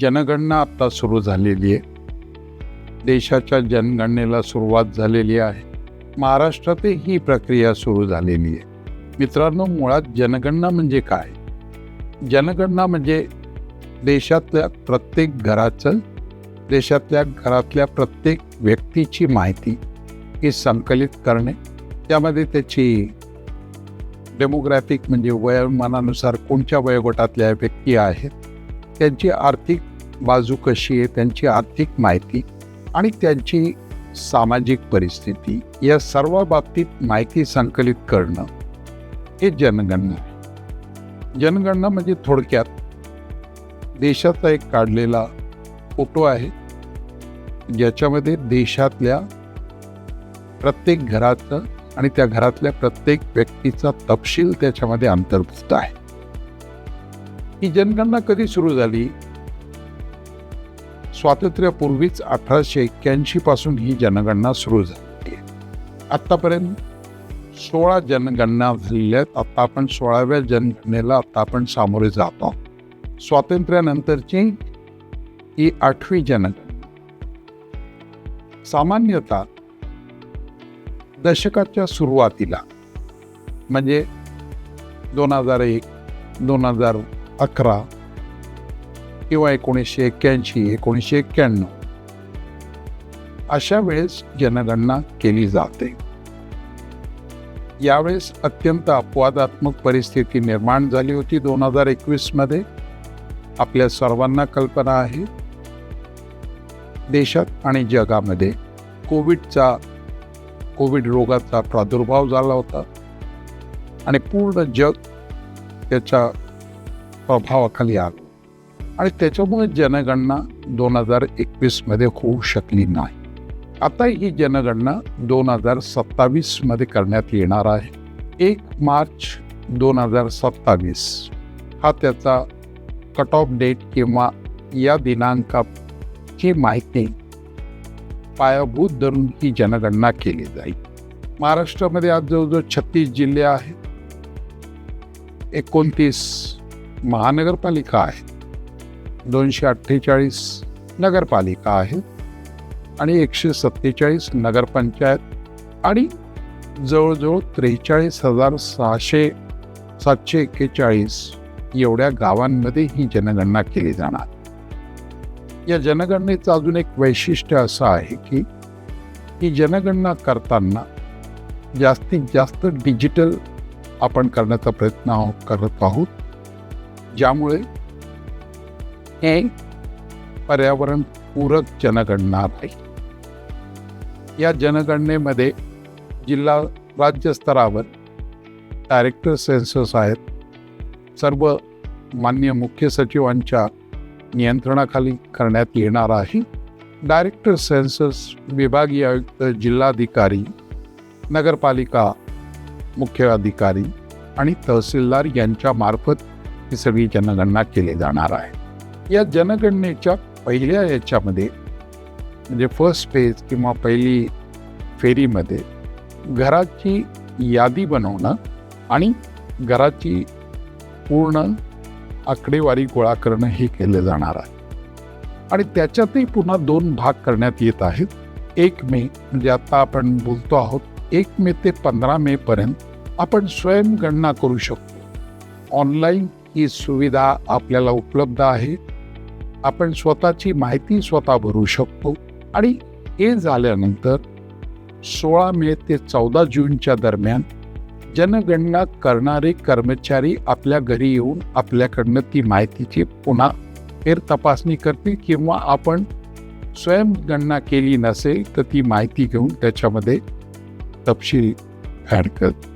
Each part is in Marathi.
जनगणना आता सुरू झालेली आहे. देशाच्या जनगणनेला सुरुवात झालेली आहे. महाराष्ट्रातही ही प्रक्रिया सुरू झालेली आहे. मित्रांनो, मुळात जनगणना म्हणजे काय? जनगणना म्हणजे देशातल्या प्रत्येक घराचं, देशातल्या घरातल्या प्रत्येक व्यक्तीची माहिती ही संकलित करणे, त्यामध्ये त्याची डेमोग्राफिक म्हणजे वयोमानानुसार कोणत्या वयोगटातल्या व्यक्ती आहेत, त्यांची आर्थिक बाजू कशी आहे, त्यांची आर्थिक माहिती आणि त्यांची सामाजिक परिस्थिती, या सर्व बाबतीत माहिती संकलित करणं हे जनगणना आहे. जनगणना म्हणजे थोडक्यात देशाचा एक काढलेला फोटो आहे, ज्याच्यामध्ये देशातल्या प्रत्येक घराचं आणि त्या घरातल्या प्रत्येक व्यक्तीचा तपशील त्याच्यामध्ये अंतर्भूत आहे. ही जनगणना कधी सुरू झाली? स्वातंत्र्यापूर्वीच 1881 पासून ही जनगणना सुरू झाली. आतापर्यंत 16 जनगणना झालेल्या आहेत. आता आपण 16व्या जनगणनेला आपण सामोरे जातो. स्वातंत्र्यानंतरची ही 8वी जनगणना. सामान्यतः दशकाच्या सुरुवातीला म्हणजे 2001, 2011 किंवा 1981, 1991 अशा वेळेस जनगणना केली जाते. यावेळेस अत्यंत अपवादात्मक परिस्थिती निर्माण झाली होती. 2021 मध्ये आपल्या सर्वांना कल्पना आहे, देशात आणि जगामध्ये कोविड रोगाचा प्रादुर्भाव झाला होता आणि पूर्ण जग त्याच्या प्रभावाखाली आलं आणि त्याच्यामुळे जनगणना 2021 मध्ये होऊ शकली नाही. आता ही जनगणना 2027 मध्ये करण्यात येणार आहे. 1 मार्च 2027 हा त्याचा कट ऑफ डेट किंवा या दिनांकाची माहिती पायाभूत धरून ही जनगणना केली जाईल. महाराष्ट्रामध्ये आज जवळजवळ 36 जिल्हे आहेत, 29 महानगरपालिका आहेत, 248 नगरपालिका आहेत आणि 147 नगरपंचायत आणि जवळजवळ 43,741 एवढ्या गावांमध्ये ही जनगणना केली जाणार. या जनगणनेचं अजून एक वैशिष्ट्य असं आहे की ही जनगणना करताना जास्तीत जास्त डिजिटल आपण करण्याचा प्रयत्न करत आहोत, ज्यामुळे हे पर्यावरणपूरक जनगणना आहे. या जनगणनेमध्ये जिल्हा राज्य स्तरावर डायरेक्टर सेन्सस आहेत. सर्व माननीय मुख्य सचिवांच्या नियंत्रणाखाली करण्यात येणार आहे. डायरेक्टर सेन्सस, विभागीय आयुक्त, जिल्हाधिकारी, नगरपालिका मुख्य अधिकारी आणि तहसीलदार यांच्या मार्फत ही सगळी जनगणना केली जाणार आहे. या जनगणनेच्या पहिल्या याच्यामध्ये म्हणजे फर्स्ट फेज किंवा पहिली फेरीमध्ये घराची यादी बनवणं आणि घराची पूर्ण आकडेवारी गोळा करणं हे केलं जाणार आहे. आणि त्याच्यातही पुन्हा 2 भाग करण्यात येत आहेत. 1 मे म्हणजे आता आपण बोलतो आहोत 1 मे ते 15 मे पर्यंत आपण स्वयंगणना करू शकतो. ऑनलाईन ही सुविधा आपल्याला उपलब्ध आहे. आपण स्वतःची माहिती स्वतः भरू शकतो आणि हे झाल्यानंतर 16 मे ते 14 जूनच्या दरम्यान जनगणना करणारे कर्मचारी आपल्या घरी येऊन आपल्याकडनं ती माहितीची पुन्हा फेर तपासणी करतील किंवा आपण स्वयंगणना केली नसेल तर ती माहिती घेऊन त्याच्यामध्ये तपशील ॲड करतील.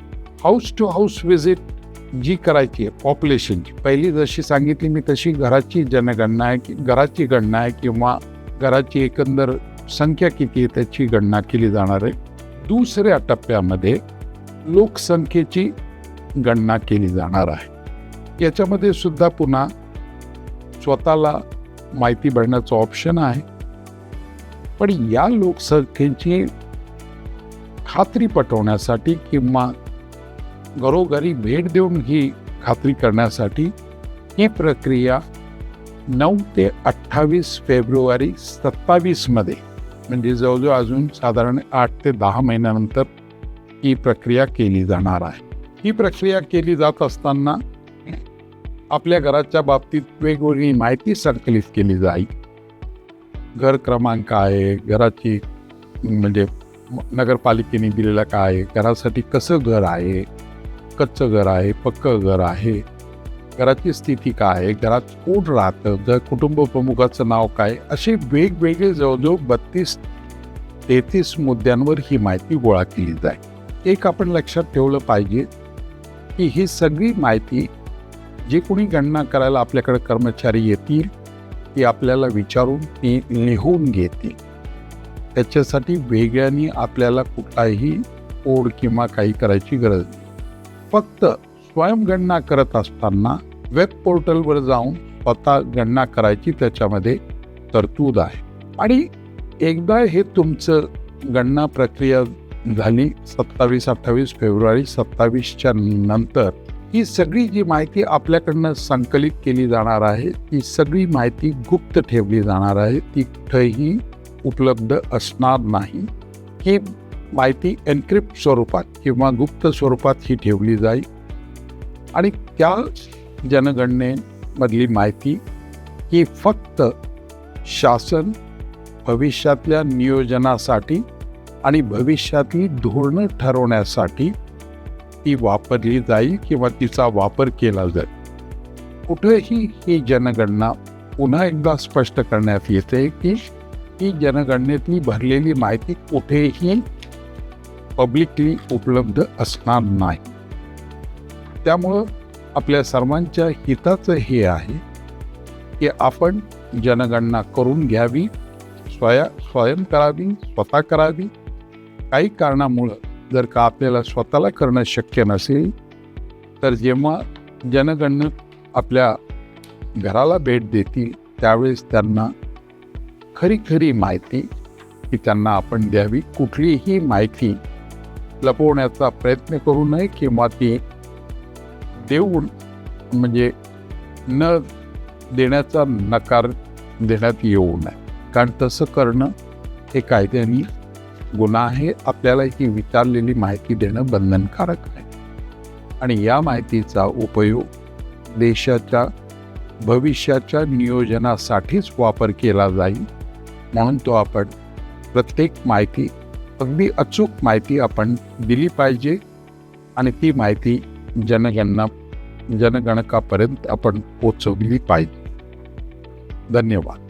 हाऊस टू हाऊस व्हिजिट जी करायची आहे पॉप्युलेशनची, पहिली जशी सांगितली मी तशी घराची जनगणना आहे की घराची गणना आहे किंवा घराची एकंदर संख्या किती आहे त्याची गणना केली जाणार आहे. दुसऱ्या टप्प्यामध्ये लोकसंख्येची गणना केली जाणार आहे. याच्यामध्ये सुद्धा पुन्हा स्वतःला माहिती भरण्याचं ऑप्शन आहे. पण या लोकसंख्येची खात्री पटवण्यासाठी किंवा घरोघरी भेट देऊन ही खात्री करण्यासाठी ही प्रक्रिया 9 ते 28 फेब्रुवारी 27मध्ये, म्हणजे जवळजवळ अजून साधारण 8 ते 10 महिन्यानंतर ही प्रक्रिया केली जाणार आहे. ही प्रक्रिया केली जात असताना आपल्या घराच्या बाबतीत वेगवेगळी माहिती संकलित केली जाईल. घर क्रमांक आहे, घराची म्हणजे नगरपालिकेने दिलेला काय आहे, घरासाठी कसं घर आहे, कच्चं घर आहे, पक्कं घर आहे, घराची स्थिती काय आहे, घरात कोण राहतं, घर कुटुंब प्रमुखाचं नाव काय, असे वेगवेगळे जवळजवळ 32-33 मुद्द्यांवर ही माहिती गोळा केली जाईल. एक आपण लक्षात ठेवलं पाहिजे की ही सगळी माहिती जे कोणी गणना करायला आपल्याकडे कर्मचारी येतील ती आपल्याला विचारून ती लिहून घेतील. त्याच्यासाठी वेगळ्याने आपल्याला कुठलाही कोड किंवा काही करायची गरज नाही. फक्त स्वयंगणना करत असताना वेब पोर्टलवर जाऊन स्वतः गणना करायची त्याच्यामध्ये तरतूद आहे. आणि एकदा हे तुमचं गणना प्रक्रिया झाली 27-28 फेब्रुवारी 27च्या नंतर ही सगळी जी माहिती आपल्याकडनं संकलित केली जाणार आहे ती सगळी माहिती गुप्त ठेवली जाणार आहे. ती कुठेही उपलब्ध असणार नाही. ही माहिती एन्क्रिप्ट स्वरूपात किंवा गुप्त स्वरूपात ही ठेवली जाईल आणि त्या जनगणनेमधली माहिती ही फक्त शासन भविष्यातल्या नियोजनासाठी आणि भविष्यातली धोरणं ठरवण्यासाठी ती वापरली जाईल किंवा तिचा वापर केला जाईल. कुठेही ही जनगणना पुन्हा एकदा स्पष्ट करण्यात येते की ही जनगणनेतली भरलेली माहिती कुठेही पब्लिकली उपलब्ध असणार नाही. त्यामुळं आपल्या सर्वांच्या हिताचं हे आहे की आपण जनगणना करून घ्यावी, स्वयं करावी, स्वतः करावी. काही कारणामुळं जर का आपल्याला स्वतःला करणं शक्य नसेल तर जेव्हा जनगणना आपल्या घराला भेट देतील त्यावेळेस त्यांना खरी माहिती ही त्यांना आपण द्यावी. कुठलीही माहिती लपवण्याचा प्रयत्न करू नये किंवा ती देऊन म्हणजे न देण्याचा नकार देण्यात येऊ नये, कारण तसं करणं हे कायद्याने गुन्हा आहे. आपल्याला ही विचारलेली माहिती देणं बंधनकारक आहे आणि या माहितीचा उपयोग देशाच्या भविष्याच्या नियोजनासाठीच वापर केला जाईल. म्हणून तो आपण प्रत्येक माहिती अगदी अचूक माहिती आपण दिली पाहिजे आणि ती माहिती जनगणकापर्यंत आपण पोचवली पाहिजे. धन्यवाद.